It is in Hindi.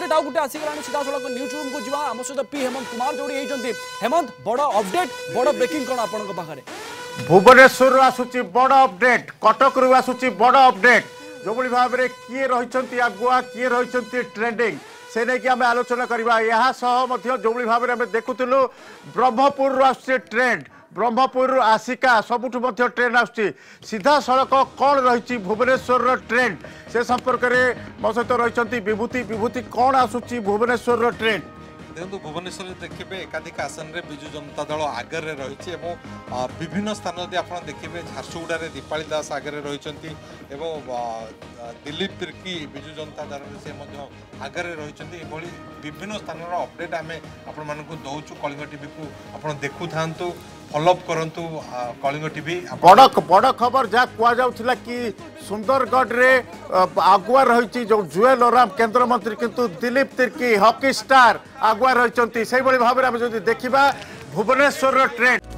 अपडेट आउ गोटे आसीगला सीधा सड़क न्यूज रूम को जीवा आम सहित पी हेमंत कुमार जोड़ी होती हेमंत बड़ अपडेट बड़ ब्रेकिंग कौन आपण पाखे भुवनेश्वर आसूची बड़ अपडेट कटक रु आसूची बड़ अपडेट जो भाव में किए रही आगुआ किए रही ट्रेंडिंग से नहीं कि आम आलोचना करवा यहाँ जो भाव में देखुलू ब्रह्मपुर आसुचे ट्रेंड ब्रह्मपुर आसिका सबुठ ट्रेन आसुची सीधा सड़क कौन रही भुवनेश्वर ट्रेंड से संपर्क में मो सहित रही विभूति विभूति कौन आसूची भुवनेश्वर ट्रेंड देखो भुवनेश्वर देखिए एकाधिक आसन में विजु जनता दल आगे रही विभिन्न स्थान यदि आप देखिए झारसुगुड़े दीपाली दास आगे रही दिलीप तिर्की विजु जनता दल से आगे रही विभिन्न स्थान अपडेट आम आपण दौचु कलिंग टीवी को आप देखु था फॉलोअप करंतु कलिंग टीवी बड़ खबर जहाँ कहुला कि सुंदरगढ़ रे आगुआ रही जो जुएल ओराम केंद्र मंत्री किंतु दिलीप तिर्की हॉकी स्टार आगुआ रही से भाव में देखा भुवनेश्वर ट्रेंड